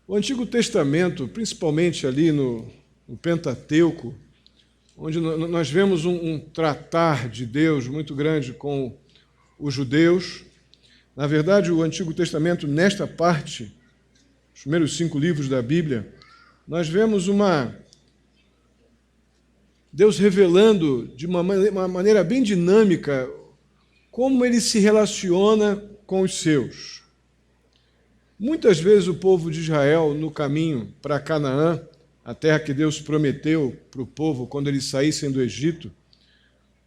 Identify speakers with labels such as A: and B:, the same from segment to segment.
A: O Antigo Testamento, principalmente ali no Pentateuco, onde nós vemos um tratar de Deus muito grande com os judeus. Na verdade, o Antigo Testamento, nesta parte, os primeiros 5 livros da Bíblia, nós vemos Deus revelando de uma maneira bem dinâmica como ele se relaciona com os seus. Muitas vezes o povo de Israel, no caminho para Canaã, a terra que Deus prometeu para o povo quando eles saíssem do Egito,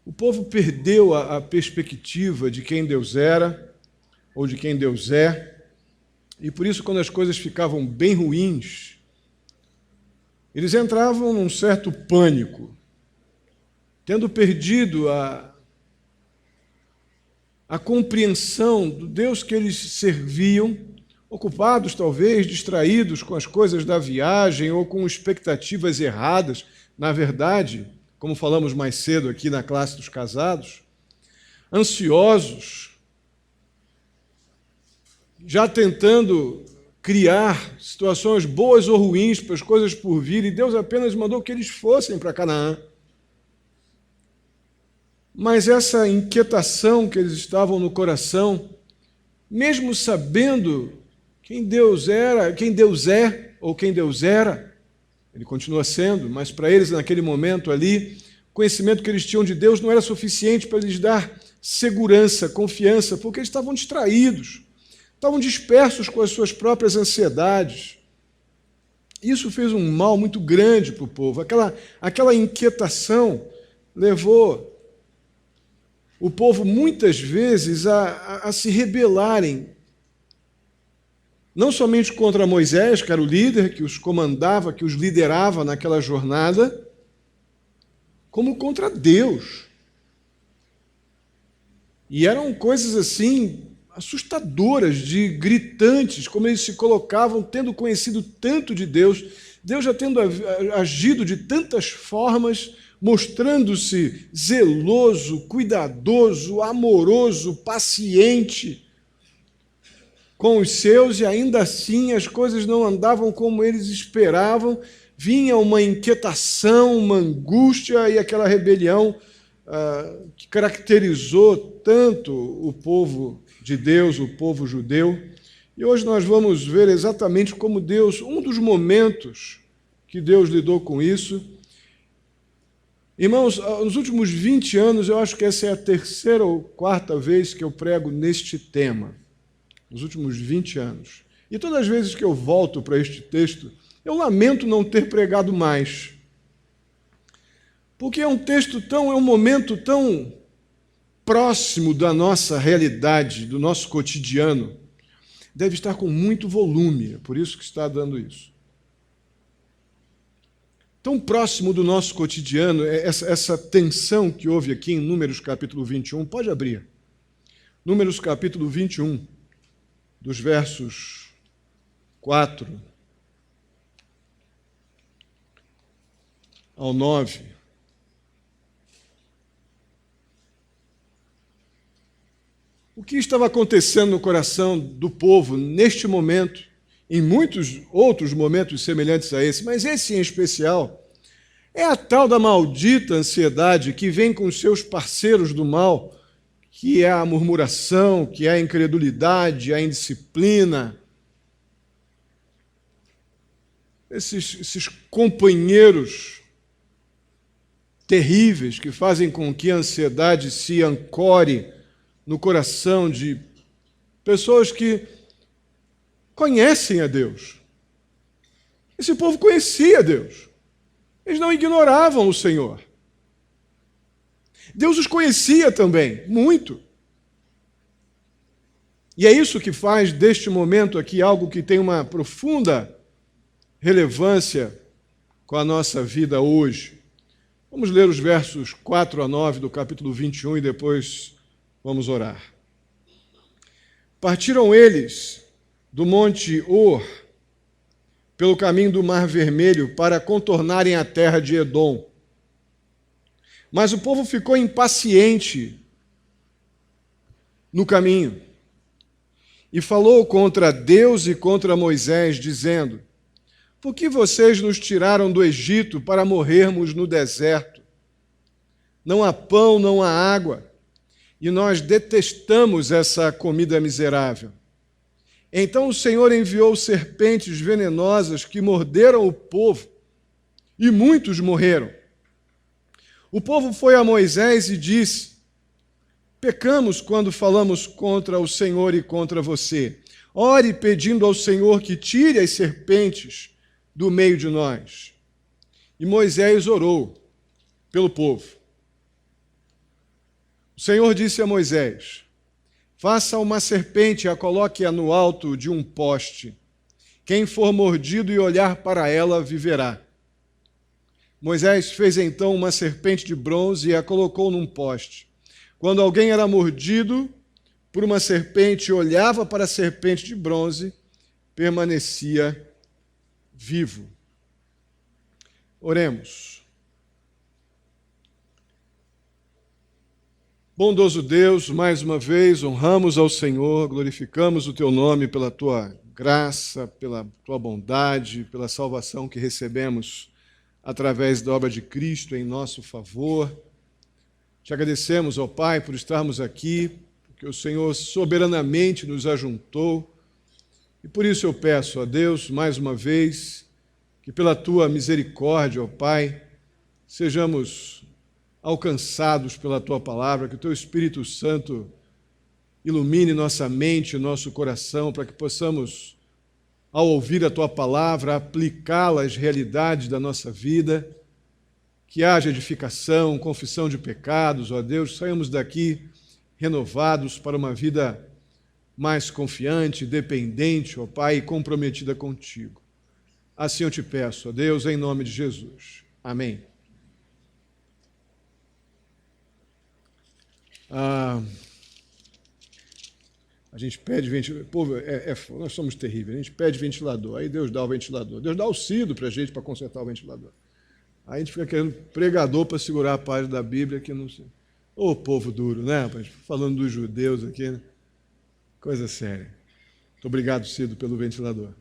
A: o povo perdeu a perspectiva de quem Deus era ou de quem Deus é, e por isso, quando as coisas ficavam bem ruins, eles entravam num certo pânico, tendo perdido a compreensão do Deus que eles serviam, ocupados, talvez, distraídos com as coisas da viagem ou com expectativas erradas. Na verdade, como falamos mais cedo aqui na classe dos casados, ansiosos, já tentando criar situações boas ou ruins para as coisas por vir, e Deus apenas mandou que eles fossem para Canaã. Mas essa inquietação que eles estavam no coração, mesmo sabendo quem Deus é ou quem Deus era, ele continua sendo, mas para eles naquele momento ali, o conhecimento que eles tinham de Deus não era suficiente para lhes dar segurança, confiança, porque eles estavam distraídos, estavam dispersos com as suas próprias ansiedades. Isso fez um mal muito grande para o povo. Aquela inquietação levou o povo muitas vezes a se rebelarem, não somente contra Moisés, que era o líder, que os comandava, que os liderava naquela jornada, como contra Deus. E eram coisas assim assustadoras, gritantes, como eles se colocavam, tendo conhecido tanto de Deus, Deus já tendo agido de tantas formas, mostrando-se zeloso, cuidadoso, amoroso, paciente com os seus, e ainda assim as coisas não andavam como eles esperavam, vinha uma inquietação, uma angústia e aquela rebelião que caracterizou tanto o povo de Deus, o povo judeu. E hoje nós vamos ver exatamente como Deus, um dos momentos que Deus lidou com isso. Irmãos, nos últimos 20 anos, eu acho que essa é a 3ª ou 4ª vez que eu prego neste tema. Nos últimos 20 anos. E todas as vezes que eu volto para este texto, eu lamento não ter pregado mais. Porque é um momento tão próximo da nossa realidade, do nosso cotidiano. Deve estar com muito volume, é por isso que está dando isso. Tão próximo do nosso cotidiano, essa tensão que houve aqui em Números capítulo 21, pode abrir. Números capítulo 21, dos versos 4 ao 9. O que estava acontecendo no coração do povo neste momento, em muitos outros momentos semelhantes a esse, mas esse em especial, é a tal da maldita ansiedade que vem com os seus parceiros do mal, que é a murmuração, que é a incredulidade, a indisciplina. Esses companheiros terríveis que fazem com que a ansiedade se ancore no coração de pessoas que conhecem a Deus. Esse povo conhecia Deus. Eles não ignoravam o Senhor. Deus os conhecia também, muito. E é isso que faz deste momento aqui algo que tem uma profunda relevância com a nossa vida hoje. Vamos ler os versos 4 a 9 do capítulo 21 e depois vamos orar. Partiram eles do monte Or, pelo caminho do Mar Vermelho, para contornarem a terra de Edom. Mas o povo ficou impaciente no caminho e falou contra Deus e contra Moisés, dizendo: Por que vocês nos tiraram do Egito para morrermos no deserto? Não há pão, não há água, e nós detestamos essa comida miserável. Então o Senhor enviou serpentes venenosas que morderam o povo, e muitos morreram. O povo foi a Moisés e disse: pecamos quando falamos contra o Senhor e contra você. Ore pedindo ao Senhor que tire as serpentes do meio de nós. E Moisés orou pelo povo. O Senhor disse a Moisés: faça uma serpente e a coloque-a no alto de um poste. Quem for mordido e olhar para ela viverá. Moisés fez então uma serpente de bronze e a colocou num poste. Quando alguém era mordido por uma serpente e olhava para a serpente de bronze, permanecia vivo. Oremos. Bondoso Deus, mais uma vez honramos ao Senhor, glorificamos o Teu nome pela Tua graça, pela Tua bondade, pela salvação que recebemos através da obra de Cristo em nosso favor. Te agradecemos, ó Pai, por estarmos aqui, porque o Senhor soberanamente nos ajuntou. E por isso eu peço a Deus, mais uma vez, que pela Tua misericórdia, ó Pai, sejamos alcançados pela Tua palavra, que o Teu Espírito Santo ilumine nossa mente e nosso coração, para que possamos, ao ouvir a Tua palavra, aplicá-la às realidades da nossa vida, que haja edificação, confissão de pecados, ó Deus, saímos daqui renovados para uma vida mais confiante, dependente, ó Pai, e comprometida contigo. Assim eu te peço, ó Deus, em nome de Jesus. Amém. A gente pede ventilador. Povo, nós somos terríveis. A gente pede ventilador. Aí Deus dá o ventilador. Deus dá auxílio para a gente para consertar o ventilador. Aí a gente fica querendo pregador para segurar a página da Bíblia que não sei. Ô, povo duro, né? Falando dos judeus aqui, né? Coisa séria. Muito obrigado, Cido, pelo ventilador.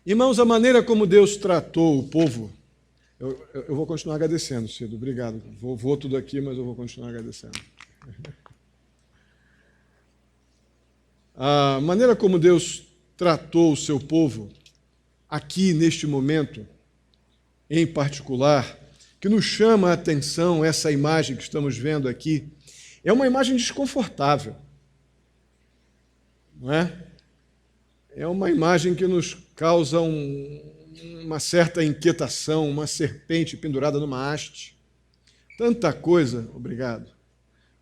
A: Irmãos, a maneira como Deus tratou o povo. Eu vou continuar agradecendo, Cido. Obrigado. Vou tudo aqui, mas eu vou continuar agradecendo. A maneira como Deus tratou o seu povo, aqui neste momento, em particular, que nos chama a atenção, essa imagem que estamos vendo aqui, é uma imagem desconfortável, não é? É uma imagem que nos causa uma certa inquietação, uma serpente pendurada numa haste. Tanta coisa, obrigado,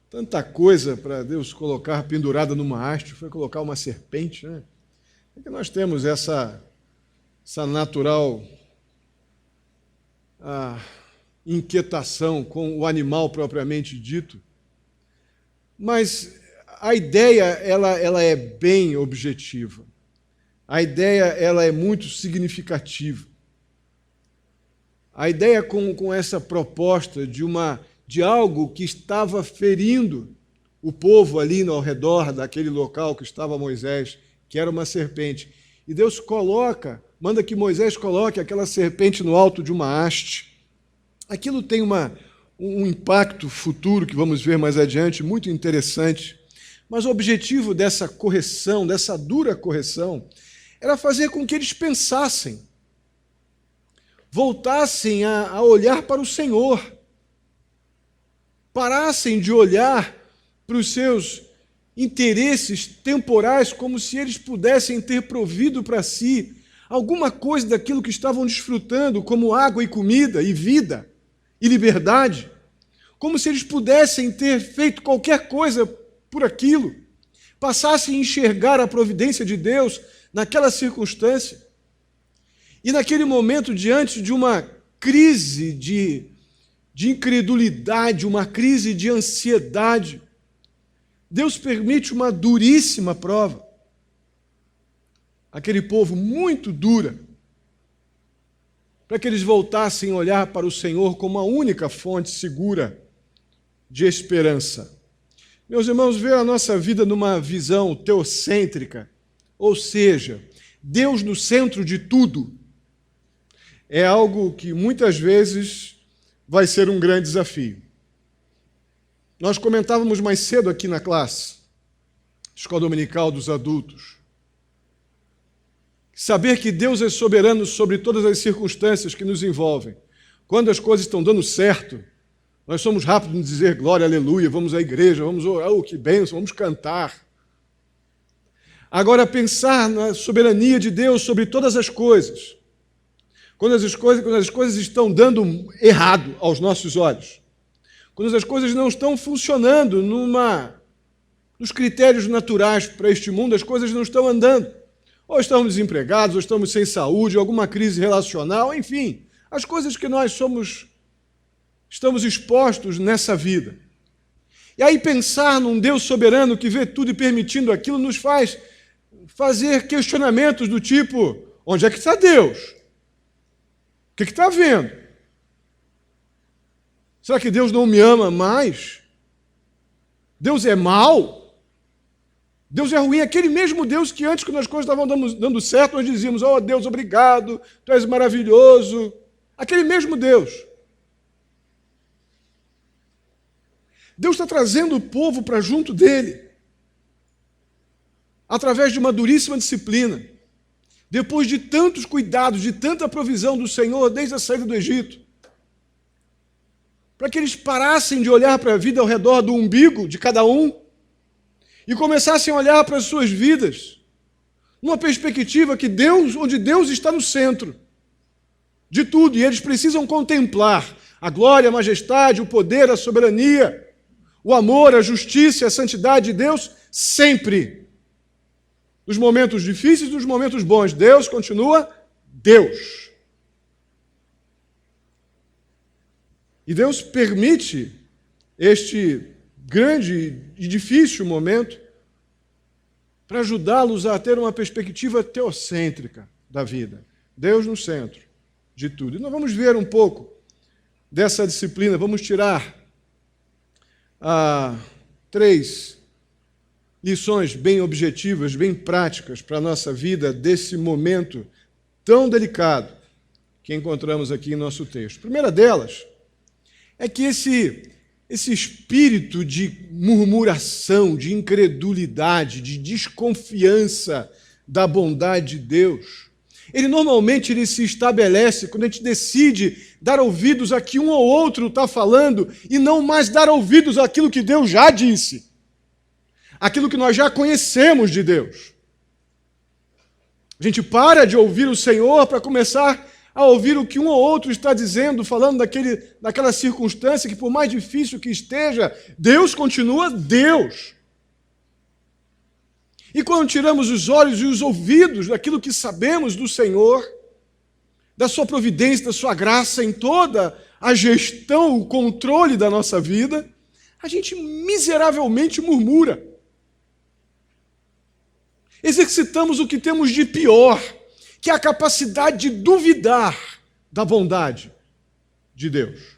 A: tanta coisa para Deus colocar pendurada numa haste, foi colocar uma serpente, né? É que nós temos essa natural inquietação com o animal propriamente dito. Mas a ideia ela é bem objetiva. A ideia ela é muito significativa. A ideia com essa proposta de algo que estava ferindo o povo ali ao redor daquele local que estava Moisés, que era uma serpente. E Deus manda que Moisés coloque aquela serpente no alto de uma haste. Aquilo tem um impacto futuro, que vamos ver mais adiante, muito interessante. Mas o objetivo dessa correção, dessa dura correção, era fazer com que eles pensassem, voltassem a olhar para o Senhor, parassem de olhar para os seus interesses temporais como se eles pudessem ter provido para si alguma coisa daquilo que estavam desfrutando, como água e comida e vida e liberdade, como se eles pudessem ter feito qualquer coisa por aquilo, passassem a enxergar a providência de Deus naquela circunstância. E naquele momento, diante de uma crise de incredulidade, uma crise de ansiedade, Deus permite uma duríssima prova. Aquele povo muito dura, para que eles voltassem a olhar para o Senhor como a única fonte segura de esperança. Meus irmãos, ver a nossa vida numa visão teocêntrica ou seja, Deus no centro de tudo, é algo que muitas vezes vai ser um grande desafio. Nós comentávamos mais cedo aqui na classe, escola dominical dos adultos, saber que Deus é soberano sobre todas as circunstâncias que nos envolvem. Quando as coisas estão dando certo, nós somos rápidos em dizer glória, aleluia, vamos à igreja, vamos orar, oh, que bênção, vamos cantar. Agora, pensar na soberania de Deus sobre todas as coisas, quando as coisas estão dando errado aos nossos olhos, quando as coisas não estão funcionando nos critérios naturais para este mundo, as coisas não estão andando. Ou estamos desempregados, ou estamos sem saúde, alguma crise relacional, enfim, as coisas que nós estamos expostos nessa vida. E aí pensar num Deus soberano que vê tudo e permitindo aquilo nos faz fazer questionamentos do tipo, onde é que está Deus? O que está vendo? Será que Deus não me ama mais? Deus é mau? Deus é ruim? Aquele mesmo Deus que antes, quando as coisas estavam dando certo, nós dizíamos, oh Deus, obrigado, Tu és maravilhoso. Aquele mesmo Deus. Deus está trazendo o povo para junto dele, através de uma duríssima disciplina, depois de tantos cuidados, de tanta provisão do Senhor desde a saída do Egito, para que eles parassem de olhar para a vida ao redor do umbigo de cada um e começassem a olhar para as suas vidas numa perspectiva onde Deus está no centro de tudo, e eles precisam contemplar a glória, a majestade, o poder, a soberania, o amor, a justiça e a santidade de Deus sempre. Nos momentos difíceis e nos momentos bons, Deus continua Deus. E Deus permite este grande e difícil momento para ajudá-los a ter uma perspectiva teocêntrica da vida. Deus no centro de tudo. E nós vamos ver um pouco dessa disciplina, vamos tirar 3 lições bem objetivas, bem práticas para a nossa vida desse momento tão delicado que encontramos aqui em nosso texto. A primeira delas é que esse espírito de murmuração, de incredulidade, de desconfiança da bondade de Deus, ele se estabelece quando a gente decide dar ouvidos a que um ou outro está falando e não mais dar ouvidos àquilo que Deus já disse, aquilo que nós já conhecemos de Deus. A gente para de ouvir o Senhor para começar a ouvir o que um ou outro está dizendo, falando daquela circunstância que, por mais difícil que esteja, Deus continua Deus. E quando tiramos os olhos e os ouvidos daquilo que sabemos do Senhor, da sua providência, da sua graça em toda a gestão, o controle da nossa vida, a gente miseravelmente murmura. Exercitamos o que temos de pior, que é a capacidade de duvidar da bondade de Deus.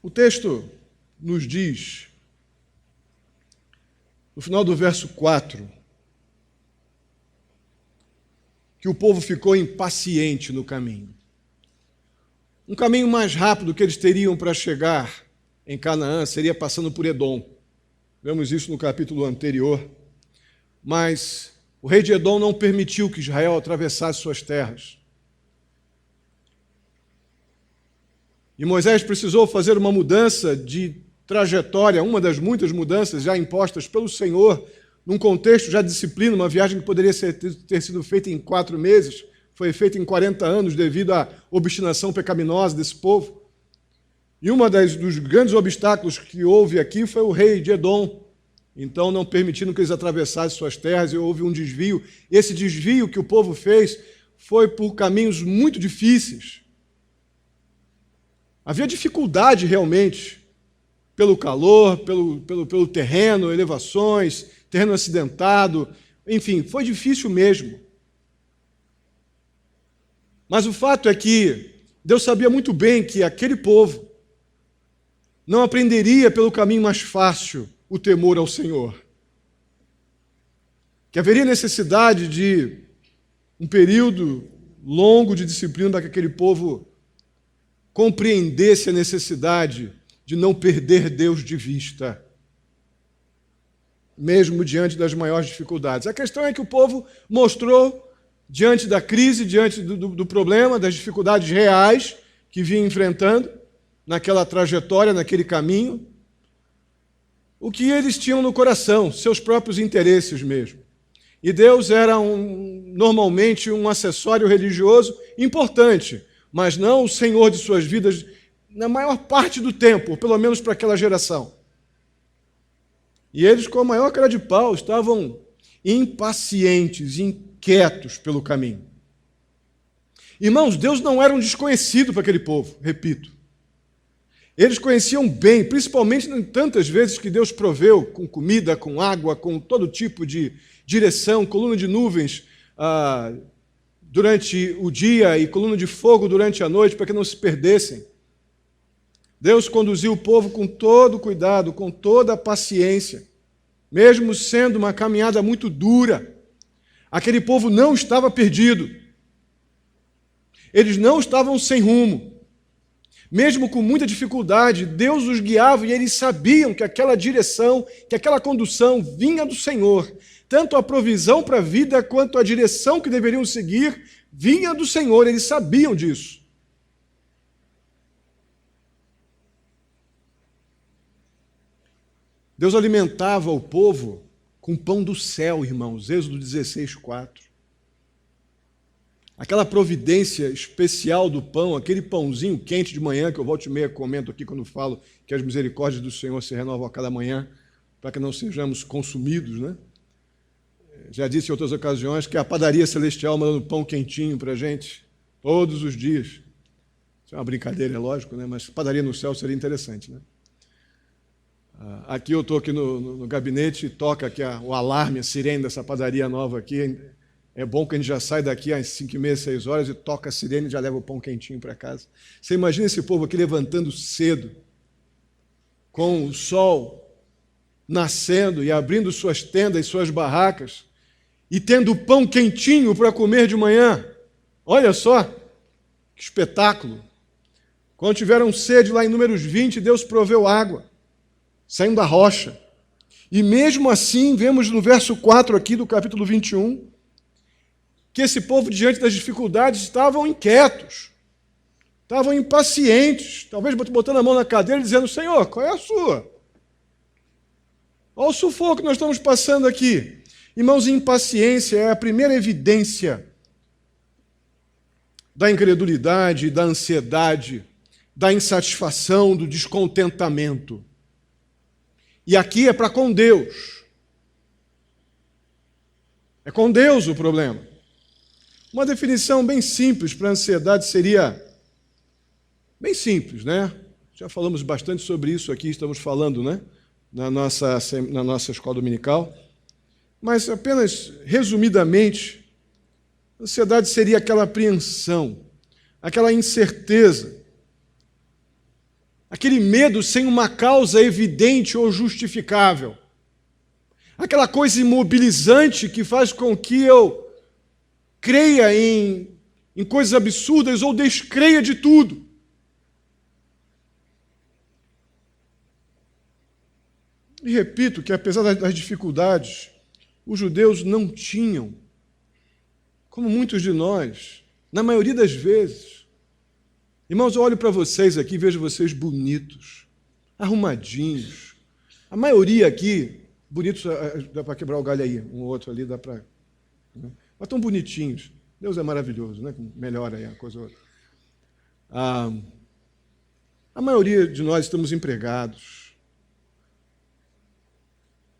A: O texto nos diz, no final do verso 4, que o povo ficou impaciente no caminho. Um caminho mais rápido que eles teriam para chegar em Canaã seria passando por Edom. Vemos isso no capítulo anterior. Mas o rei de Edom não permitiu que Israel atravessasse suas terras. E Moisés precisou fazer uma mudança de trajetória, uma das muitas mudanças já impostas pelo Senhor, num contexto já de disciplina, uma viagem que poderia ter sido feita em 4 meses, foi feita em 40 anos devido à obstinação pecaminosa desse povo. E dos grandes obstáculos que houve aqui foi o rei de Edom, então não permitindo que eles atravessassem suas terras, e houve um desvio. Esse desvio que o povo fez foi por caminhos muito difíceis. Havia dificuldade realmente, pelo calor, pelo terreno, elevações, terreno acidentado, enfim, foi difícil mesmo. Mas o fato é que Deus sabia muito bem que aquele povo não aprenderia pelo caminho mais fácil o temor ao Senhor. Que haveria necessidade de um período longo de disciplina para que aquele povo compreendesse a necessidade de não perder Deus de vista, mesmo diante das maiores dificuldades. A questão é que o povo mostrou, diante da crise, diante do problema, das dificuldades reais que vinha enfrentando, naquela trajetória, naquele caminho, o que eles tinham no coração, seus próprios interesses mesmo. E Deus era normalmente um acessório religioso importante, mas não o Senhor de suas vidas na maior parte do tempo, ou pelo menos para aquela geração. E eles, com a maior cara de pau, estavam impacientes, inquietos pelo caminho. Irmãos, Deus não era um desconhecido para aquele povo, repito. Eles conheciam bem, principalmente tantas vezes que Deus proveu com comida, com água, com todo tipo de direção, coluna de nuvens durante o dia e coluna de fogo durante a noite, para que não se perdessem. Deus conduziu o povo com todo cuidado, com toda a paciência, mesmo sendo uma caminhada muito dura. Aquele povo não estava perdido. Eles não estavam sem rumo. Mesmo com muita dificuldade, Deus os guiava e eles sabiam que aquela direção, que aquela condução vinha do Senhor. Tanto a provisão para a vida quanto a direção que deveriam seguir vinha do Senhor, eles sabiam disso. Deus alimentava o povo com pão do céu, irmãos, Êxodo 16:4. Aquela providência especial do pão, aquele pãozinho quente de manhã, que eu volta e meia comento aqui quando falo que as misericórdias do Senhor se renovam a cada manhã, para que não sejamos consumidos, né? Já disse em outras ocasiões que a padaria celestial mandando pão quentinho para a gente todos os dias. Isso é uma brincadeira, é lógico, né? Mas padaria no céu seria interessante, né? Aqui eu estou aqui no gabinete e toca aqui o alarme, a sirene dessa padaria nova aqui. É bom que a gente já sai daqui às 5h30, 6 horas e toca a sirene e já leva o pão quentinho para casa. Você imagina esse povo aqui levantando cedo, com o sol nascendo e abrindo suas tendas, suas barracas, e tendo pão quentinho para comer de manhã. Olha só, que espetáculo. Quando tiveram sede lá em Números 20, Deus proveu água, saindo da rocha. E mesmo assim, vemos no verso 4 aqui do capítulo 21, que esse povo, diante das dificuldades, estavam inquietos, estavam impacientes, talvez botando a mão na cadeira e dizendo: Senhor, qual é a sua? Olha o sufoco que nós estamos passando aqui. Irmãos, impaciência é a primeira evidência da incredulidade, da ansiedade, da insatisfação, do descontentamento. E aqui é para com Deus. É com Deus o problema. Uma definição bem simples para a ansiedade seria, bem simples, né? Já falamos bastante sobre isso aqui, estamos falando, né? Na nossa escola dominical. Mas apenas resumidamente, a ansiedade seria aquela apreensão, aquela incerteza, aquele medo sem uma causa evidente ou justificável, aquela coisa imobilizante que faz com que eu creia em coisas absurdas ou descreia de tudo. E repito que, apesar das dificuldades, os judeus não tinham, como muitos de nós, na maioria das vezes. Irmãos, eu olho para vocês aqui e vejo vocês bonitos, arrumadinhos. A maioria aqui, bonitos, dá para quebrar o galho aí, um outro ali, dá para... Né? Mas tão bonitinhos. Deus é maravilhoso, né? Melhora aí a coisa outra. A maioria de nós estamos empregados.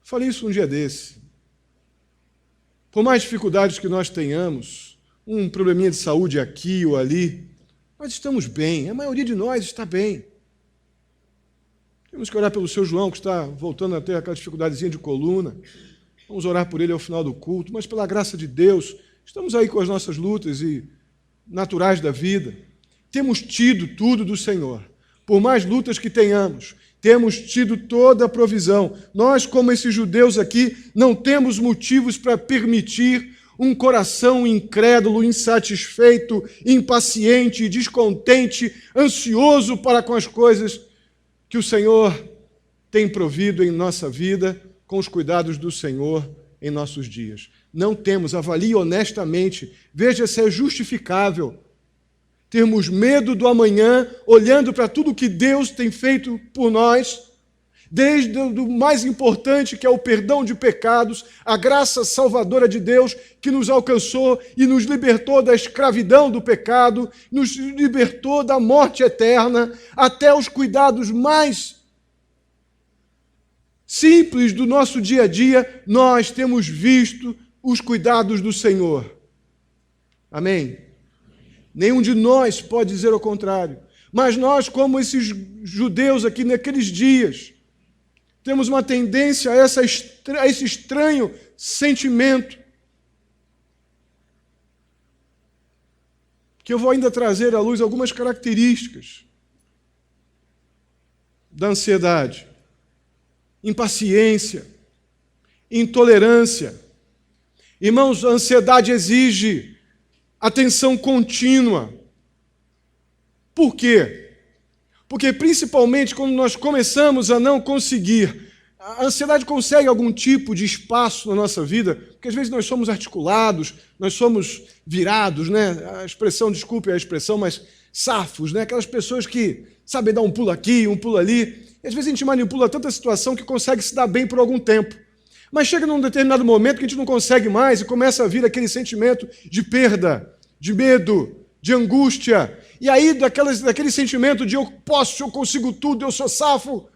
A: Falei isso um dia desse. Por mais dificuldades que nós tenhamos, um probleminha de saúde aqui ou ali, nós estamos bem. A maioria de nós está bem. Temos que orar pelo seu João, que está voltando a ter aquela dificuldadezinha de coluna. Vamos orar por ele ao final do culto, mas pela graça de Deus, estamos aí com as nossas lutas e naturais da vida. Temos tido tudo do Senhor. Por mais lutas que tenhamos, Temos tido toda a provisão. Nós, como esses judeus aqui, não temos motivos para permitir um coração incrédulo, insatisfeito, impaciente, descontente, ansioso para com as coisas que o Senhor tem provido em nossa vida, com os cuidados do Senhor em nossos dias. Não temos, avalie honestamente, veja se é justificável termos medo do amanhã, olhando para tudo que Deus tem feito por nós, desde o mais importante, que é o perdão de pecados, a graça salvadora de Deus que nos alcançou e nos libertou da escravidão do pecado, nos libertou da morte eterna, até os cuidados mais simples do nosso dia a dia, nós temos visto os cuidados do Senhor. Amém? Nenhum de nós pode dizer o contrário. Mas nós, como esses judeus aqui naqueles dias, temos uma tendência a esse estranho sentimento, que eu vou ainda trazer à luz algumas características da ansiedade: impaciência, intolerância. Irmãos, a ansiedade exige atenção contínua. Por quê? Porque principalmente quando nós começamos a não conseguir, a ansiedade consegue algum tipo de espaço na nossa vida, porque às vezes nós somos articulados, nós somos virados, né? A expressão, desculpe a expressão, mas safos, né? Aquelas pessoas que sabem dar um pulo aqui, um pulo ali. E às vezes a gente manipula tanta situação que consegue se dar bem por algum tempo. Mas chega num determinado momento que a gente não consegue mais e começa a vir aquele sentimento de perda, de medo, de angústia. E aí, daquele sentimento de eu posso, eu consigo tudo, eu sou safo,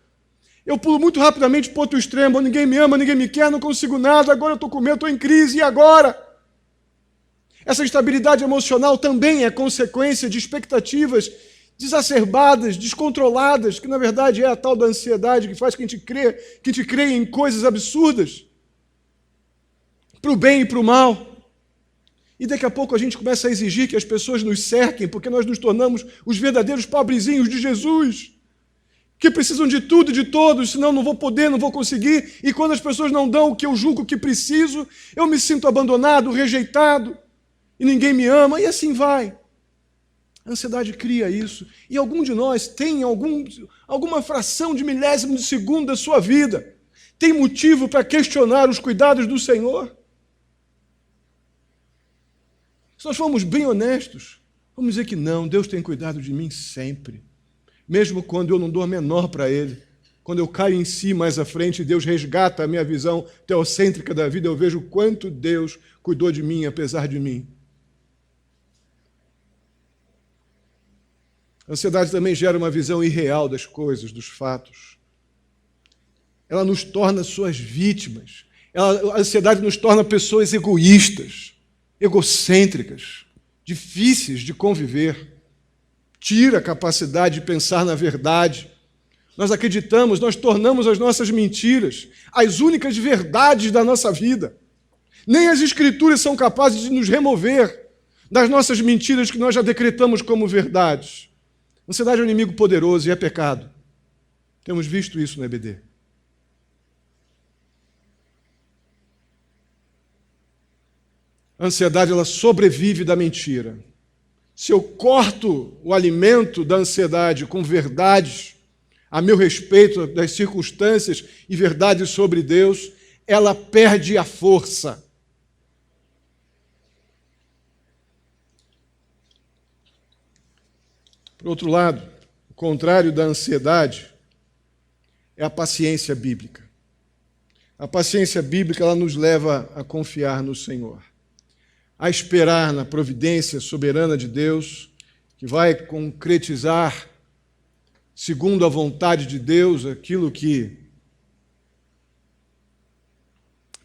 A: eu pulo muito rapidamente para o outro extremo: ninguém me ama, ninguém me quer, não consigo nada, agora eu estou com medo, estou em crise, e agora? Essa instabilidade emocional também é consequência de expectativas desacerbadas, descontroladas, que na verdade é a tal da ansiedade que faz que a gente crê em coisas absurdas, para o bem e para o mal. E daqui a pouco a gente começa a exigir que as pessoas nos cerquem, porque nós nos tornamos os verdadeiros pobrezinhos de Jesus, que precisam de tudo e de todos, senão não vou poder, não vou conseguir. E quando as pessoas não dão o que eu julgo que preciso, eu me sinto abandonado, rejeitado, e ninguém me ama, e assim vai. A ansiedade cria isso. E algum de nós tem alguma fração de milésimo de segundo da sua vida tem motivo para questionar os cuidados do Senhor? Se nós formos bem honestos, vamos dizer que não, Deus tem cuidado de mim sempre. Mesmo quando eu não dou a menor para Ele. Quando eu caio em si mais à frente, Deus resgata a minha visão teocêntrica da vida, eu vejo quanto Deus cuidou de mim, apesar de mim. A ansiedade também gera uma visão irreal das coisas, dos fatos. Ela nos torna suas vítimas. A ansiedade nos torna pessoas egoístas, egocêntricas, difíceis de conviver. Tira a capacidade de pensar na verdade. Nós acreditamos, nós tornamos as nossas mentiras as únicas verdades da nossa vida. Nem as Escrituras são capazes de nos remover das nossas mentiras que nós já decretamos como verdades. A ansiedade é um inimigo poderoso e é pecado. Temos visto isso no EBD. A ansiedade, ela sobrevive da mentira. Se eu corto o alimento da ansiedade com verdades a meu respeito das circunstâncias e verdades sobre Deus, ela perde a força. Por outro lado, o contrário da ansiedade é a paciência bíblica. A paciência bíblica, ela nos leva a confiar no Senhor, a esperar na providência soberana de Deus, que vai concretizar, segundo a vontade de Deus, aquilo que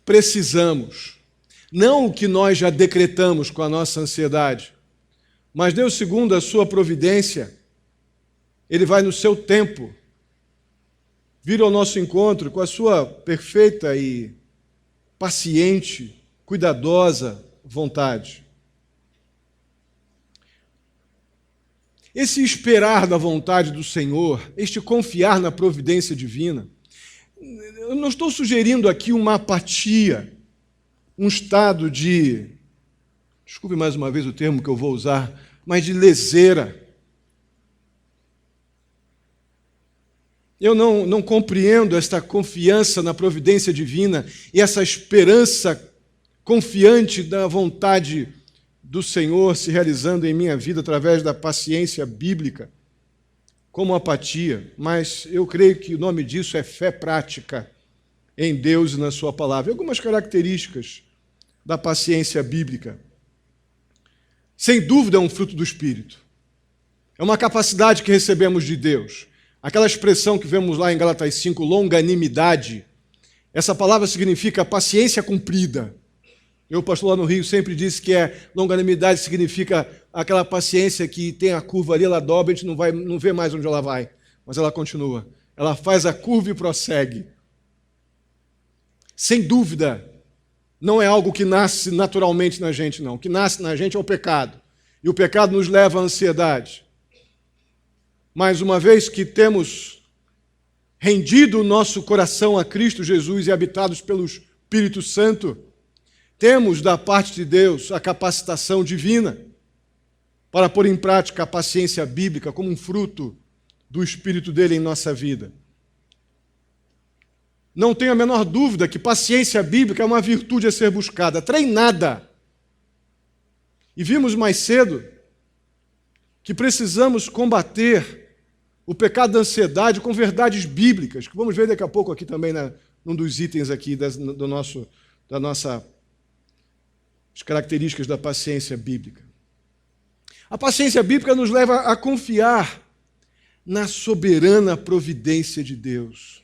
A: precisamos. Não o que nós já decretamos com a nossa ansiedade, mas Deus, segundo a sua providência, Ele vai no seu tempo vir ao nosso encontro com a sua perfeita e paciente, cuidadosa vontade. Esse esperar da vontade do Senhor, este confiar na providência divina, eu não estou sugerindo aqui uma apatia, um estado de, desculpe mais uma vez o termo que eu vou usar, mas de leseira. Eu não compreendo esta confiança na providência divina e essa esperança confiante da vontade do Senhor se realizando em minha vida através da paciência bíblica, como apatia, mas eu creio que o nome disso é fé prática em Deus e na sua palavra. E algumas características da paciência bíblica. Sem dúvida é um fruto do Espírito. É uma capacidade que recebemos de Deus. Aquela expressão que vemos lá em Gálatas 5, longanimidade, essa palavra significa paciência cumprida. Eu, pastor lá no Rio, sempre disse que longanimidade significa aquela paciência que tem a curva ali, ela dobra, a gente não vê mais onde ela vai, mas ela continua. Ela faz a curva e prossegue. Sem dúvida, não é algo que nasce naturalmente na gente, não. O que nasce na gente é o pecado. E o pecado nos leva à ansiedade. Mas uma vez que temos rendido o nosso coração a Cristo Jesus e habitados pelo Espírito Santo, temos da parte de Deus a capacitação divina para pôr em prática a paciência bíblica como um fruto do Espírito dele em nossa vida. Não tenho a menor dúvida que paciência bíblica é uma virtude a ser buscada, treinada. E vimos mais cedo que precisamos combater o pecado da ansiedade com verdades bíblicas, que vamos ver daqui a pouco aqui também num dos itens aqui das características da paciência bíblica. A paciência bíblica nos leva a confiar na soberana providência de Deus.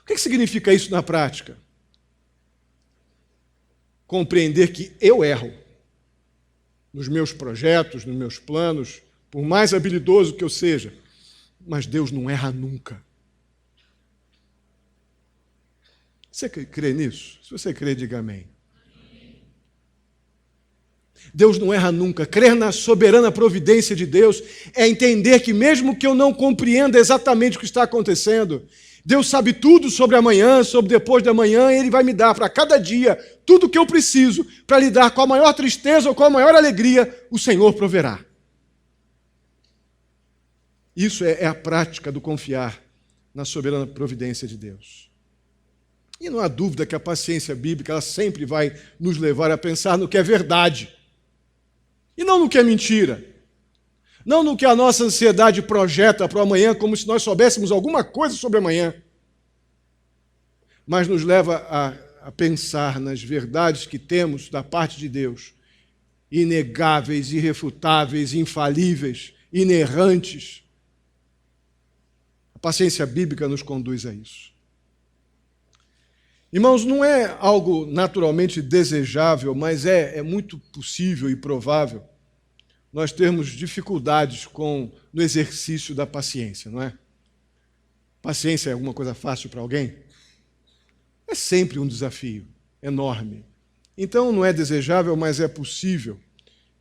A: O que significa isso na prática? Compreender que eu erro nos meus projetos, nos meus planos, por mais habilidoso que eu seja, mas Deus não erra nunca. Você crê nisso? Se você crê, diga amém. Deus não erra nunca. Crer na soberana providência de Deus é entender que mesmo que eu não compreenda exatamente o que está acontecendo, Deus sabe tudo sobre amanhã, sobre depois de amanhã, e Ele vai me dar para cada dia tudo o que eu preciso para lidar com a maior tristeza ou com a maior alegria, o Senhor proverá. Isso é a prática do confiar na soberana providência de Deus. E não há dúvida que a paciência bíblica ela sempre vai nos levar a pensar no que é verdade e não no que é mentira. Não no que a nossa ansiedade projeta para o amanhã, como se nós soubéssemos alguma coisa sobre amanhã, mas nos leva a pensar nas verdades que temos da parte de Deus, inegáveis, irrefutáveis, infalíveis, inerrantes. A paciência bíblica nos conduz a isso. Irmãos, não é algo naturalmente desejável, mas é muito possível e provável nós termos dificuldades no exercício da paciência, não é? Paciência é alguma coisa fácil para alguém? É sempre um desafio enorme. Então não é desejável, mas é possível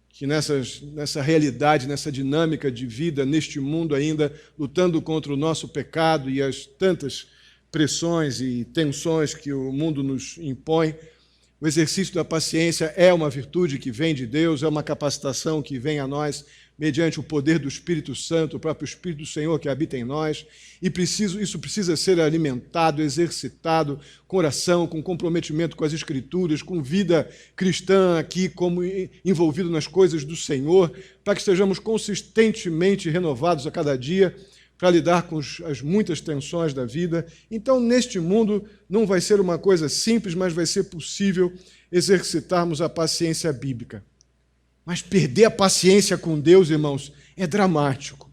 A: que nessa realidade, nessa dinâmica de vida, neste mundo ainda, lutando contra o nosso pecado e as tantas pressões e tensões que o mundo nos impõe, o exercício da paciência é uma virtude que vem de Deus, é uma capacitação que vem a nós mediante o poder do Espírito Santo, o próprio Espírito do Senhor que habita em nós, e isso precisa ser alimentado, exercitado com oração, com comprometimento com as Escrituras, com vida cristã aqui, como envolvido nas coisas do Senhor, para que estejamos consistentemente renovados a cada dia, para lidar com as muitas tensões da vida. Então, neste mundo, não vai ser uma coisa simples, mas vai ser possível exercitarmos a paciência bíblica. Mas perder a paciência com Deus, irmãos, é dramático.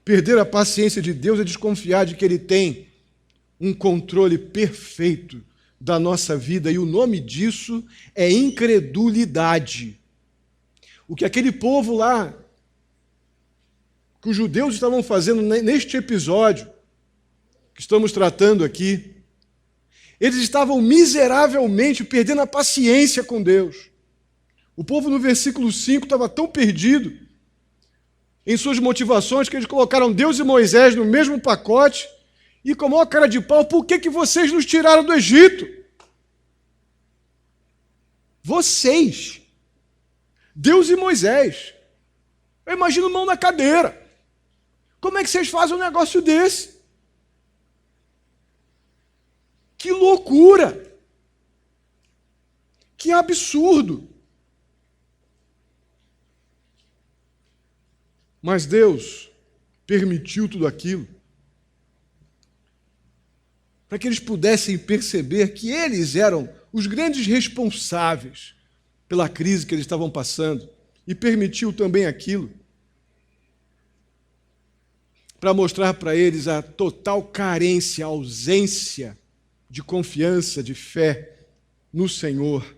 A: Perder a paciência de Deus é desconfiar de que Ele tem um controle perfeito da nossa vida, e o nome disso é incredulidade. O que aquele povo lá, que os judeus estavam fazendo neste episódio que estamos tratando aqui, eles estavam miseravelmente perdendo a paciência com Deus. O povo no versículo 5 estava tão perdido em suas motivações que eles colocaram Deus e Moisés no mesmo pacote e com a maior cara de pau: por que vocês nos tiraram do Egito? Vocês, Deus e Moisés. Eu imagino mão na cadeira. Como é que vocês fazem um negócio desse? Que loucura! Que absurdo! Mas Deus permitiu tudo aquilo para que eles pudessem perceber que eles eram os grandes responsáveis pela crise que eles estavam passando, e permitiu também aquilo para mostrar para eles a total carência, a ausência de confiança, de fé no Senhor,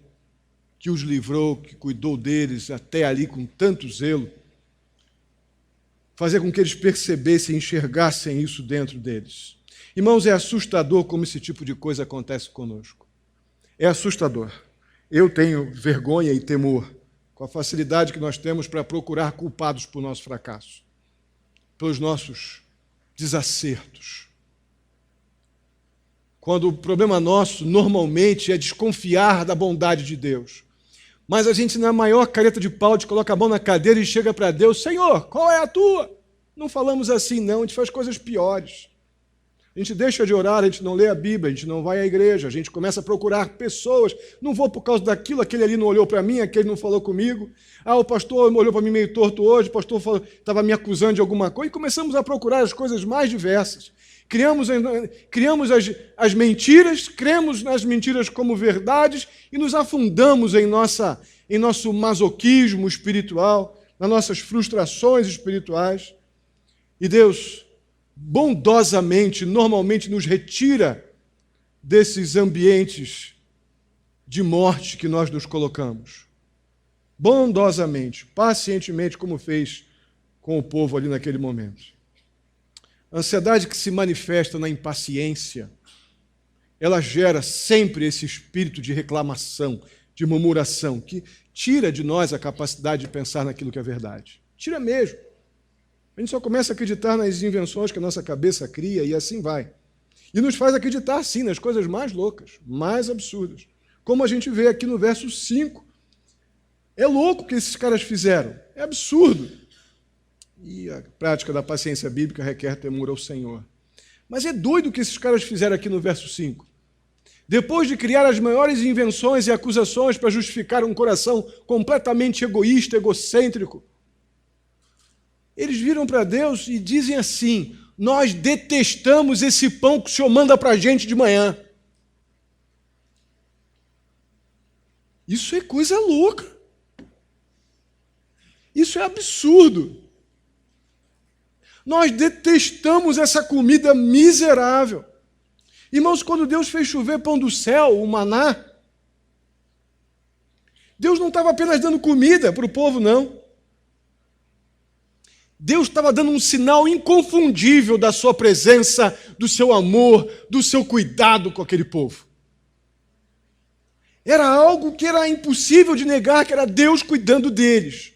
A: que os livrou, que cuidou deles até ali com tanto zelo, fazer com que eles percebessem, enxergassem isso dentro deles. Irmãos, é assustador como esse tipo de coisa acontece conosco. É assustador. Eu tenho vergonha e temor com a facilidade que nós temos para procurar culpados por nosso fracasso, pelos nossos desacertos. Quando o problema nosso, normalmente, é desconfiar da bondade de Deus. Mas a gente, na maior careta de pau, coloca a mão na cadeira e chega para Deus: Senhor, qual é a tua? Não falamos assim, não. A gente faz coisas piores. A gente deixa de orar, a gente não lê a Bíblia, a gente não vai à igreja, a gente começa a procurar pessoas. Não vou por causa daquilo, aquele ali não olhou para mim, aquele não falou comigo. Ah, o pastor olhou para mim meio torto hoje, o pastor estava me acusando de alguma coisa. E começamos a procurar as coisas mais diversas. Criamos as mentiras, cremos nas mentiras como verdades e nos afundamos em nosso masoquismo espiritual, nas nossas frustrações espirituais. E Deus, bondosamente, normalmente nos retira desses ambientes de morte que nós nos colocamos. Bondosamente, pacientemente, como fez com o povo ali naquele momento. A ansiedade que se manifesta na impaciência, ela gera sempre esse espírito de reclamação, de murmuração, que tira de nós a capacidade de pensar naquilo que é verdade. Tira mesmo. A gente só começa a acreditar nas invenções que a nossa cabeça cria e assim vai. E nos faz acreditar, sim, nas coisas mais loucas, mais absurdas. Como a gente vê aqui no verso 5. É louco o que esses caras fizeram. É absurdo. E a prática da paciência bíblica requer temor ao Senhor. Mas é doido o que esses caras fizeram aqui no verso 5. Depois de criar as maiores invenções e acusações para justificar um coração completamente egoísta, egocêntrico, eles viram para Deus e dizem assim: nós detestamos esse pão que o Senhor manda para a gente de manhã. Isso é coisa louca. Isso é absurdo. Nós detestamos essa comida miserável. Irmãos, quando Deus fez chover pão do céu, o maná, Deus não estava apenas dando comida para o povo, não. Deus estava dando um sinal inconfundível da sua presença, do seu amor, do seu cuidado com aquele povo. Era algo que era impossível de negar, que era Deus cuidando deles.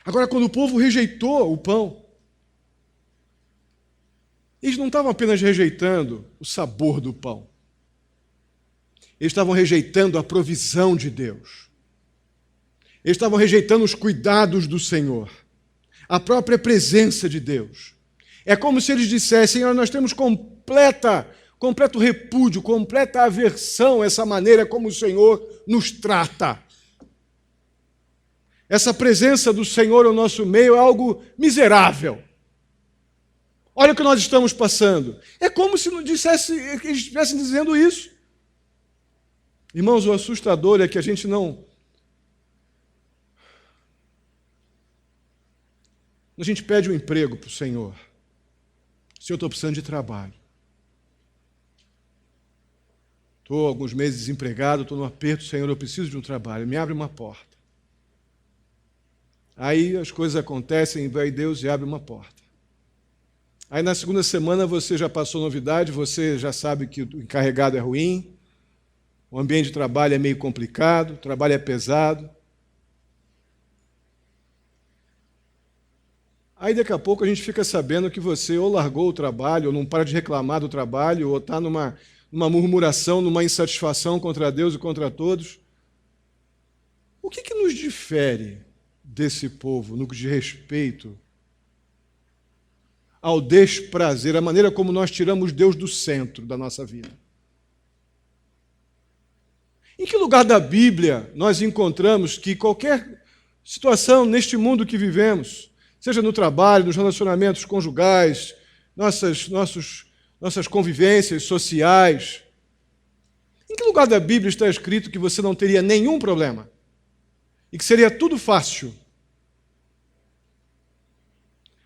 A: Agora, quando o povo rejeitou o pão, eles não estavam apenas rejeitando o sabor do pão. Eles estavam rejeitando a provisão de Deus. Eles estavam rejeitando os cuidados do Senhor, a própria presença de Deus. É como se eles dissessem: nós temos completo repúdio, completa aversão a essa maneira como o Senhor nos trata. Essa presença do Senhor no nosso meio é algo miserável. Olha o que nós estamos passando. É como se eles estivessem dizendo isso. Irmãos, o assustador é que a gente não... A gente pede um emprego para o Senhor. Senhor, estou precisando de trabalho. Estou alguns meses desempregado, estou no aperto, Senhor, eu preciso de um trabalho. Me abre uma porta. Aí as coisas acontecem, vai Deus e abre uma porta. Aí na segunda semana você já passou novidade, você já sabe que o encarregado é ruim, o ambiente de trabalho é meio complicado, o trabalho é pesado. Aí daqui a pouco a gente fica sabendo que você ou largou o trabalho, ou não para de reclamar do trabalho, ou está numa murmuração, numa insatisfação contra Deus e contra todos. O que nos difere desse povo no que diz respeito ao desprazer, a maneira como nós tiramos Deus do centro da nossa vida? Em que lugar da Bíblia nós encontramos que qualquer situação neste mundo que vivemos, seja no trabalho, nos relacionamentos conjugais, nossas convivências sociais, em que lugar da Bíblia está escrito que você não teria nenhum problema e que seria tudo fácil?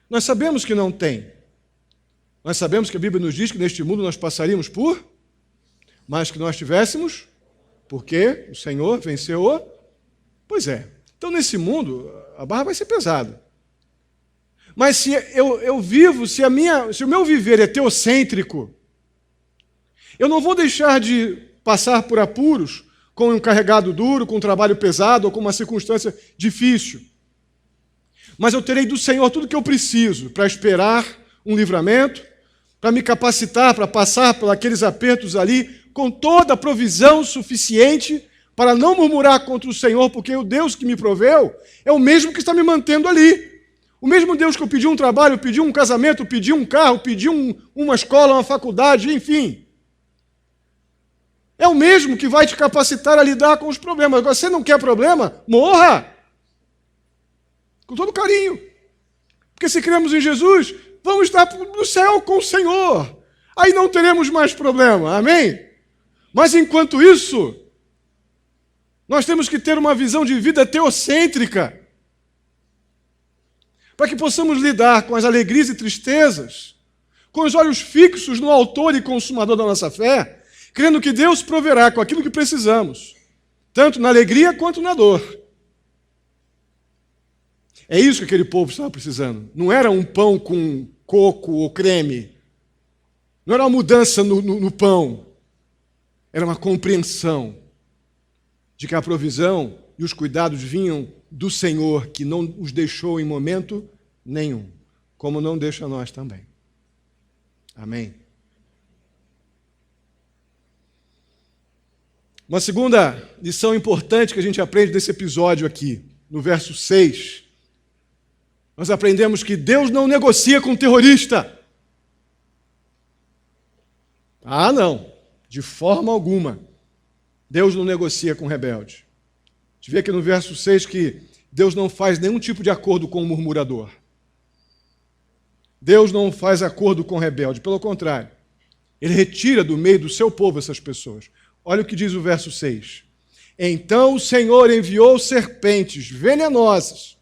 A: Nós sabemos que não tem. Nós sabemos que a Bíblia nos diz que neste mundo nós passaríamos por, mas que nós tivéssemos, porque o Senhor venceu o... Pois é. Então, nesse mundo, a barra vai ser pesada. Mas se eu vivo, se o meu viver é teocêntrico, eu não vou deixar de passar por apuros com um carregado duro, com um trabalho pesado ou com uma circunstância difícil. Mas eu terei do Senhor tudo o que eu preciso para esperar um livramento, para me capacitar, para passar por aqueles apertos ali, com toda a provisão suficiente para não murmurar contra o Senhor, porque o Deus que me proveu é o mesmo que está me mantendo ali. O mesmo Deus que eu pedi um trabalho, pedi um casamento, pedi um carro, pedi uma escola, uma faculdade, enfim. É o mesmo que vai te capacitar a lidar com os problemas. Agora, você não quer problema? Morra! Com todo carinho. Porque se cremos em Jesus, vamos estar no céu com o Senhor. Aí não teremos mais problema. Amém? Mas enquanto isso, nós temos que ter uma visão de vida teocêntrica, para que possamos lidar com as alegrias e tristezas, com os olhos fixos no autor e consumador da nossa fé, crendo que Deus proverá com aquilo que precisamos, tanto na alegria quanto na dor. É isso que aquele povo estava precisando. Não era um pão com coco ou creme. Não era uma mudança no pão. Era uma compreensão de que a provisão e os cuidados vinham do Senhor, que não os deixou em momento nenhum, como não deixa nós também. Amém? Uma segunda lição importante que a gente aprende desse episódio aqui, no verso 6, nós aprendemos que Deus não negocia com terrorista. Ah, não, de forma alguma. Deus não negocia com rebelde. A gente vê aqui no verso 6 que Deus não faz nenhum tipo de acordo com o murmurador. Deus não faz acordo com o rebelde, pelo contrário. Ele retira do meio do seu povo essas pessoas. Olha o que diz o verso 6. Então o Senhor enviou serpentes venenosas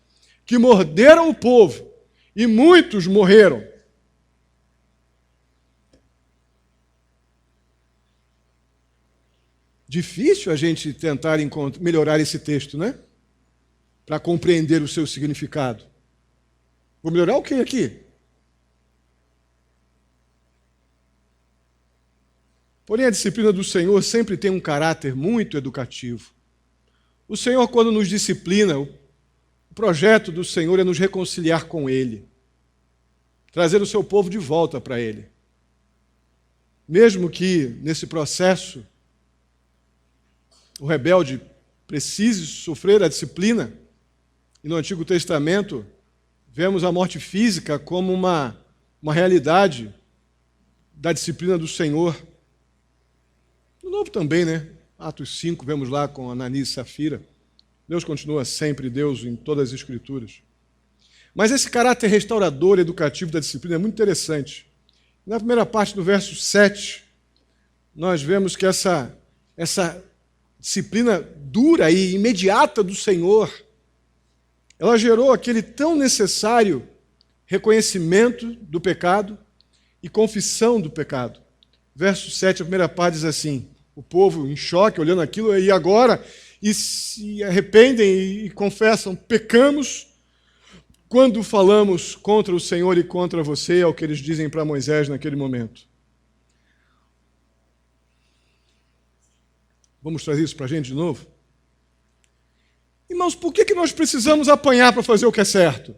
A: que morderam o povo e muitos morreram. Difícil a gente tentar melhorar esse texto, né? Para compreender o seu significado. Vou melhorar o que aqui? Porém, a disciplina do Senhor sempre tem um caráter muito educativo. O Senhor, quando nos disciplina, o projeto do Senhor é nos reconciliar com Ele, trazer o seu povo de volta para Ele. Mesmo que, nesse processo, o rebelde precise sofrer a disciplina, e no Antigo Testamento vemos a morte física como uma realidade da disciplina do Senhor. No Novo também, né? Atos 5, vemos lá com Ananias e Safira. Deus continua sempre Deus em todas as Escrituras. Mas esse caráter restaurador, educativo da disciplina é muito interessante. Na primeira parte do verso 7, nós vemos que essa disciplina dura e imediata do Senhor, ela gerou aquele tão necessário reconhecimento do pecado e confissão do pecado. Verso 7, a primeira parte diz assim, o povo em choque, olhando aquilo, e agora, e se arrependem e confessam, pecamos quando falamos contra o Senhor e contra você, é o que eles dizem para Moisés naquele momento. Vamos trazer isso para a gente de novo? Irmãos, por que nós precisamos apanhar para fazer o que é certo?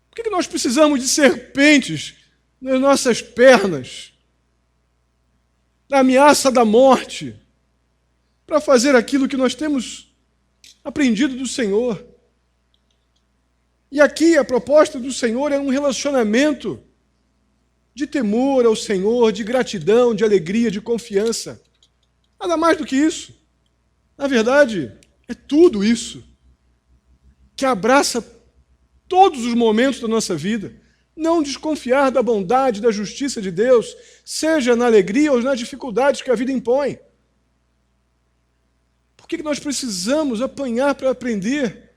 A: Por que nós precisamos de serpentes nas nossas pernas, da ameaça da morte, para fazer aquilo que nós temos aprendido do Senhor? E aqui a proposta do Senhor é um relacionamento de temor ao Senhor, de gratidão, de alegria, de confiança. Nada mais do que isso. Na verdade, é tudo isso que abraça todos os momentos da nossa vida. Não desconfiar da bondade, da justiça de Deus, seja na alegria ou nas dificuldades que a vida impõe. Por que nós precisamos apanhar para aprender?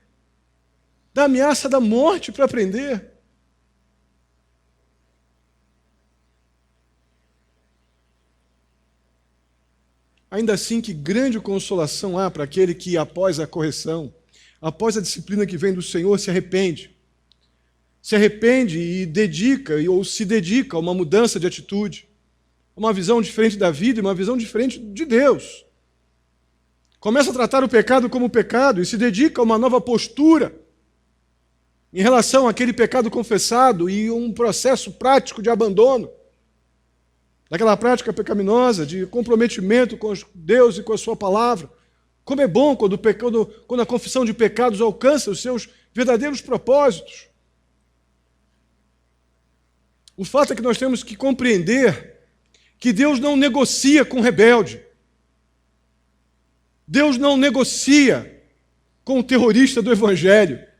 A: Da ameaça da morte para aprender? Ainda assim, que grande consolação há para aquele que, após a correção, após a disciplina que vem do Senhor, se arrepende. Se arrepende e dedica, ou se dedica a uma mudança de atitude, a uma visão diferente da vida e uma visão diferente de Deus. Começa a tratar o pecado como pecado e se dedica a uma nova postura em relação àquele pecado confessado e um processo prático de abandono daquela prática pecaminosa, de comprometimento com Deus e com a sua palavra. Como é bom quando a confissão de pecados alcança os seus verdadeiros propósitos. O fato é que nós temos que compreender que Deus não negocia com o rebelde. Deus não negocia com o terrorista do Evangelho,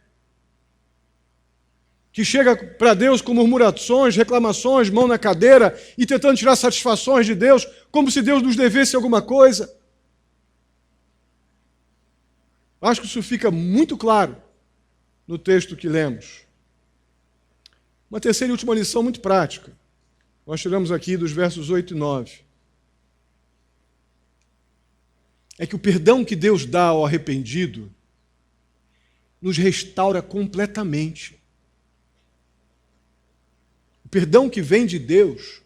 A: que chega para Deus com murmurações, reclamações, mão na cadeira e tentando tirar satisfações de Deus, como se Deus nos devesse alguma coisa. Acho que isso fica muito claro no texto que lemos. Uma terceira e última lição muito prática. Nós tiramos aqui dos versos 8 e 9. É que o perdão que Deus dá ao arrependido nos restaura completamente. O perdão que vem de Deus,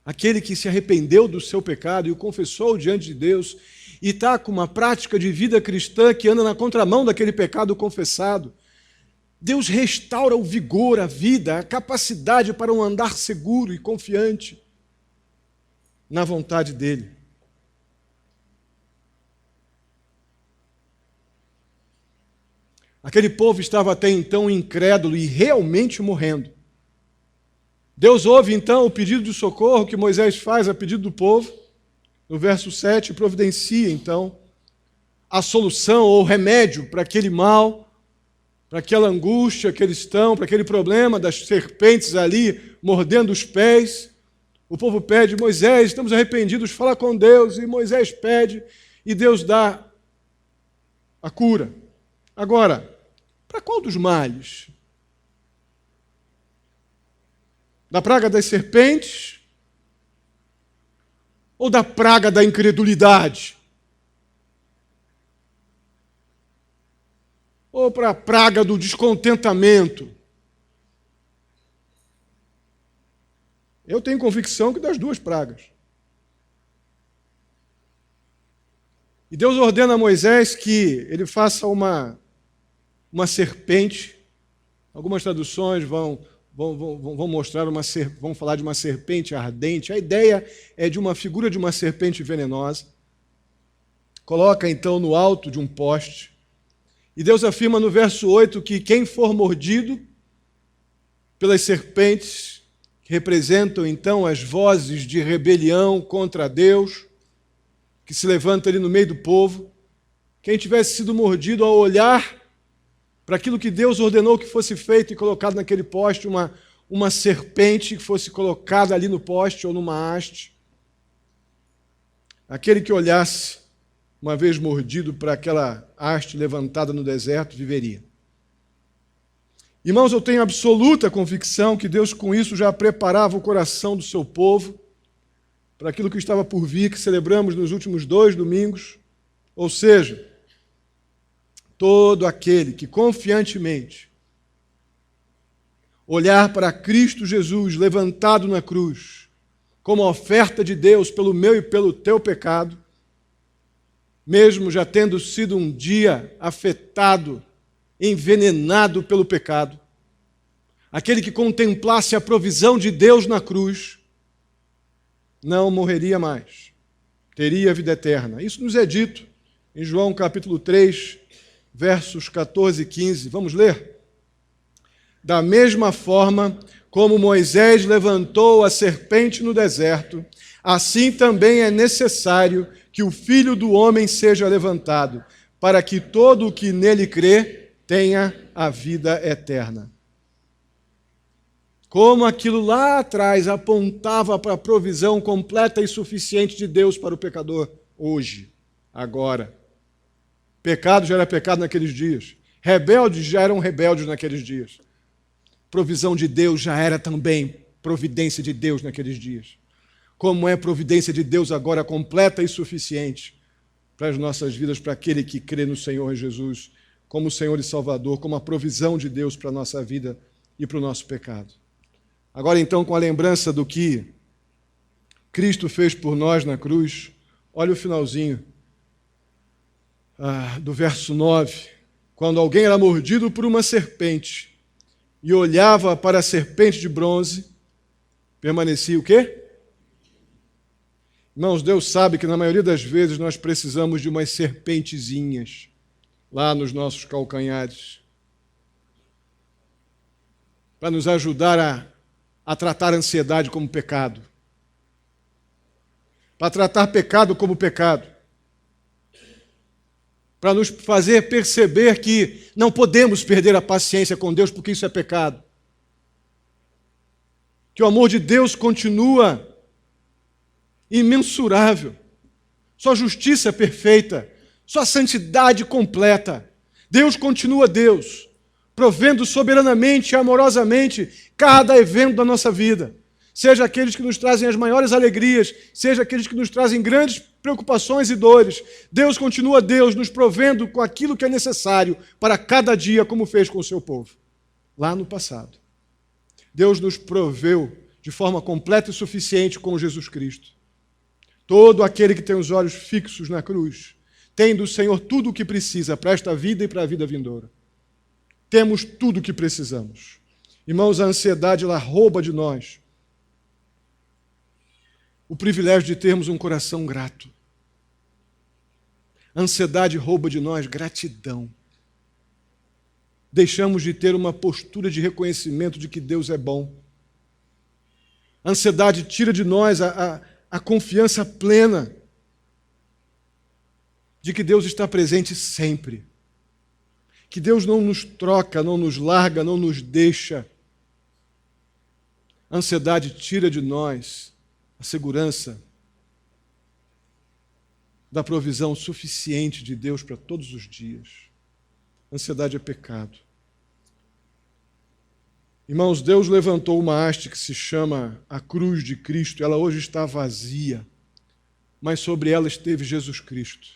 A: aquele que se arrependeu do seu pecado e o confessou diante de Deus e está com uma prática de vida cristã que anda na contramão daquele pecado confessado, Deus restaura o vigor, a vida, a capacidade para um andar seguro e confiante na vontade dEle. Aquele povo estava até então incrédulo e realmente morrendo. Deus ouve então o pedido de socorro que Moisés faz a pedido do povo. No verso 7, providencia então a solução ou remédio para aquele mal, para aquela angústia que eles estão, para aquele problema das serpentes ali mordendo os pés. O povo pede: Moisés, estamos arrependidos, fala com Deus. E Moisés pede e Deus dá a cura. Agora, para qual dos males? Da praga das serpentes ou da praga da incredulidade? Ou para a praga do descontentamento? Eu tenho convicção que das duas pragas. E Deus ordena a Moisés que ele faça uma serpente. Algumas traduções vão mostrar vão falar de uma serpente ardente. A ideia é de uma figura de uma serpente venenosa. Coloca então no alto de um poste. E Deus afirma no verso 8 que quem for mordido pelas serpentes, que representam então as vozes de rebelião contra Deus, que se levanta ali no meio do povo, quem tivesse sido mordido ao olhar para aquilo que Deus ordenou que fosse feito e colocado naquele poste, uma serpente que fosse colocada ali no poste ou numa haste, aquele que olhasse, uma vez mordido para aquela haste levantada no deserto, viveria. Irmãos, eu tenho absoluta convicção que Deus com isso já preparava o coração do seu povo para aquilo que estava por vir, que celebramos nos últimos 2 domingos, ou seja, todo aquele que confiantemente olhar para Cristo Jesus levantado na cruz, como oferta de Deus pelo meu e pelo teu pecado, mesmo já tendo sido um dia afetado, envenenado pelo pecado. Aquele que contemplasse a provisão de Deus na cruz, não morreria mais, teria vida eterna. Isso nos é dito em João capítulo 3, versos 14 e 15. Vamos ler? Da mesma forma como Moisés levantou a serpente no deserto, assim também é necessário que o Filho do Homem seja levantado, para que todo o que nele crê tenha a vida eterna. Como aquilo lá atrás apontava para a provisão completa e suficiente de Deus para o pecador, hoje, agora. Pecado já era pecado naqueles dias. Rebeldes já eram rebeldes naqueles dias. Provisão de Deus já era também providência de Deus naqueles dias. Como é providência de Deus agora completa e suficiente para as nossas vidas, para aquele que crê no Senhor Jesus, como Senhor e Salvador, como a provisão de Deus para a nossa vida e para o nosso pecado. Agora então, com a lembrança do que Cristo fez por nós na cruz, olha o finalzinho do verso 9. Quando alguém era mordido por uma serpente e olhava para a serpente de bronze, permanecia o quê? Irmãos, Deus sabe que na maioria das vezes nós precisamos de umas serpentezinhas lá nos nossos calcanhares para nos ajudar a tratar a ansiedade como pecado, para tratar pecado como pecado, para nos fazer perceber que não podemos perder a paciência com Deus porque isso é pecado, que o amor de Deus continua imensurável, sua justiça é perfeita, sua santidade completa. Deus continua Deus, provendo soberanamente e amorosamente cada evento da nossa vida, seja aqueles que nos trazem as maiores alegrias, seja aqueles que nos trazem grandes preocupações e dores. Deus continua Deus, nos provendo com aquilo que é necessário para cada dia, como fez com o seu povo, lá no passado. Deus nos proveu de forma completa e suficiente com Jesus Cristo. Todo aquele que tem os olhos fixos na cruz tem do Senhor tudo o que precisa para esta vida e para a vida vindoura. Temos tudo o que precisamos. Irmãos, a ansiedade, ela rouba de nós o privilégio de termos um coração grato. A ansiedade rouba de nós gratidão. Deixamos de ter uma postura de reconhecimento de que Deus é bom. A ansiedade tira de nós a confiança plena de que Deus está presente sempre. Que Deus não nos troca, não nos larga, não nos deixa. A ansiedade tira de nós a segurança da provisão suficiente de Deus para todos os dias. A ansiedade é pecado. Irmãos, Deus levantou uma haste que se chama a cruz de Cristo. Ela hoje está vazia, mas sobre ela esteve Jesus Cristo,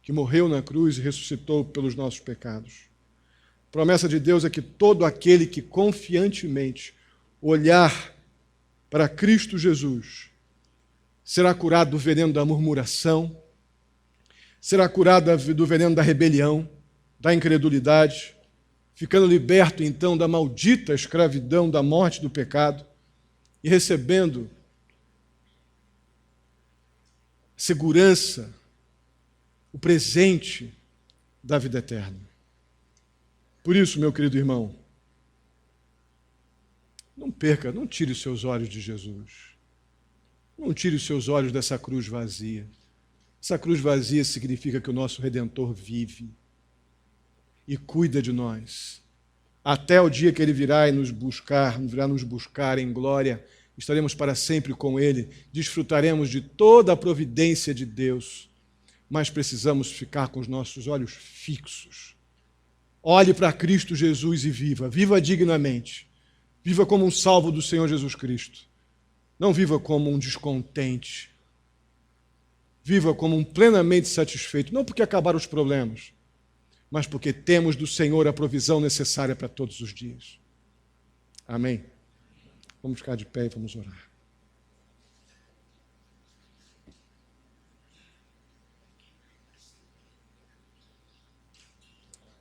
A: que morreu na cruz e ressuscitou pelos nossos pecados. A promessa de Deus é que todo aquele que confiantemente olhar para Cristo Jesus será curado do veneno da murmuração, será curado do veneno da rebelião, da incredulidade, ficando liberto então da maldita escravidão, da morte, do pecado, e recebendo segurança, o presente da vida eterna. Por isso, meu querido irmão, não perca, não tire os seus olhos de Jesus. Não tire os seus olhos dessa cruz vazia. Essa cruz vazia significa que o nosso Redentor vive e cuida de nós. Até o dia que Ele virá nos buscar em glória, estaremos para sempre com Ele, desfrutaremos de toda a providência de Deus, mas precisamos ficar com os nossos olhos fixos. Olhe para Cristo Jesus e viva dignamente. Viva como um salvo do Senhor Jesus Cristo. Não viva como um descontente. Viva como um plenamente satisfeito, não porque acabaram os problemas, mas porque temos do Senhor a provisão necessária para todos os dias. Amém? Vamos ficar de pé e vamos orar.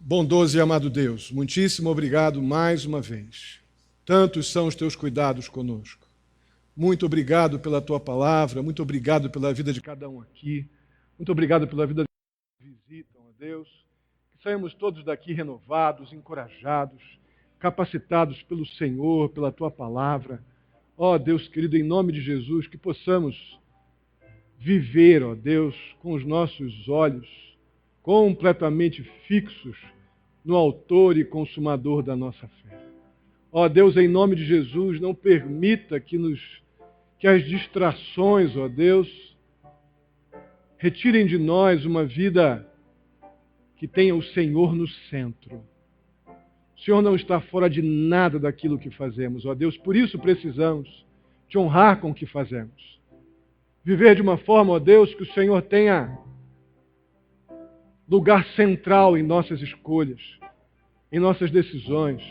A: Bondoso e amado Deus, muitíssimo obrigado mais uma vez. Tantos são os teus cuidados conosco. Muito obrigado pela tua palavra, muito obrigado pela vida de cada um aqui, muito obrigado pela vida que visitam, ó Deus. Que saímos todos daqui renovados, encorajados, capacitados pelo Senhor, pela tua palavra. Ó Deus querido, em nome de Jesus, que possamos viver, ó Deus, com os nossos olhos completamente fixos no autor e consumador da nossa fé. Ó Deus, em nome de Jesus, não permita que as distrações, ó Deus, retirem de nós uma vida que tenha o Senhor no centro. O Senhor não está fora de nada daquilo que fazemos, ó Deus, por isso precisamos te honrar com o que fazemos. Viver de uma forma, ó Deus, que o Senhor tenha lugar central em nossas escolhas, em nossas decisões,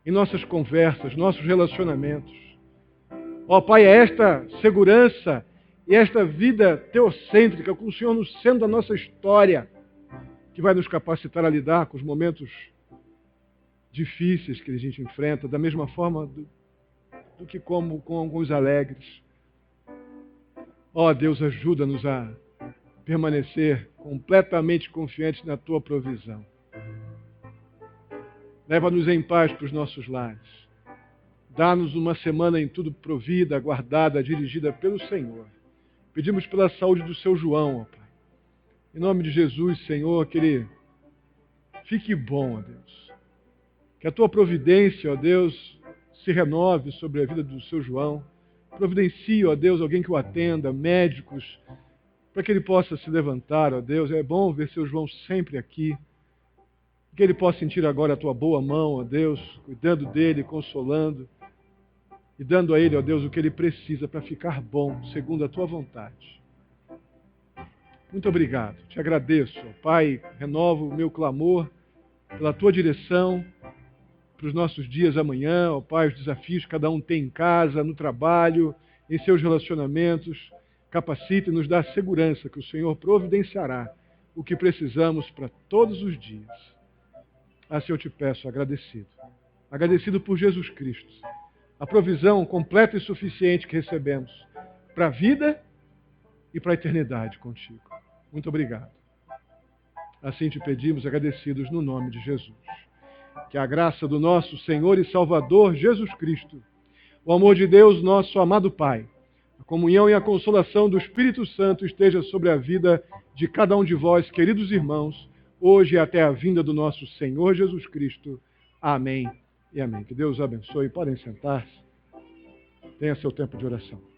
A: em nossas conversas, nossos relacionamentos. Ó Pai, é esta segurança e esta vida teocêntrica, com o Senhor no centro da nossa história, que vai nos capacitar a lidar com os momentos difíceis que a gente enfrenta, da mesma forma do que como com os alegres. Ó Deus, ajuda-nos a permanecer completamente confiantes na Tua provisão. Leva-nos em paz para os nossos lares. Dá-nos uma semana em tudo provida, guardada, dirigida pelo Senhor. Pedimos pela saúde do seu João, ó Pai. Em nome de Jesus, Senhor, que ele fique bom, ó Deus. Que a Tua providência, ó Deus, se renove sobre a vida do seu João. Providencie, ó Deus, alguém que o atenda, médicos, para que ele possa se levantar, ó Deus. É bom ver seu João sempre aqui. Que ele possa sentir agora a Tua boa mão, ó Deus, cuidando dele, consolando e dando a ele, ó Deus, o que ele precisa para ficar bom, segundo a Tua vontade. Muito obrigado. Te agradeço, ó Pai. Renovo o meu clamor pela Tua direção para os nossos dias amanhã, ó Pai, os desafios que cada um tem em casa, no trabalho, em seus relacionamentos. Capacita e nos dá segurança que o Senhor providenciará o que precisamos para todos os dias. Assim eu te peço, agradecido. Agradecido por Jesus Cristo. A provisão completa e suficiente que recebemos para a vida e para a eternidade contigo. Muito obrigado. Assim te pedimos, agradecidos no nome de Jesus. Que a graça do nosso Senhor e Salvador Jesus Cristo, o amor de Deus, nosso amado Pai, a comunhão e a consolação do Espírito Santo esteja sobre a vida de cada um de vós, queridos irmãos, hoje e até a vinda do nosso Senhor Jesus Cristo. Amém e amém. Que Deus abençoe. Podem sentar-se. Tenha seu tempo de oração.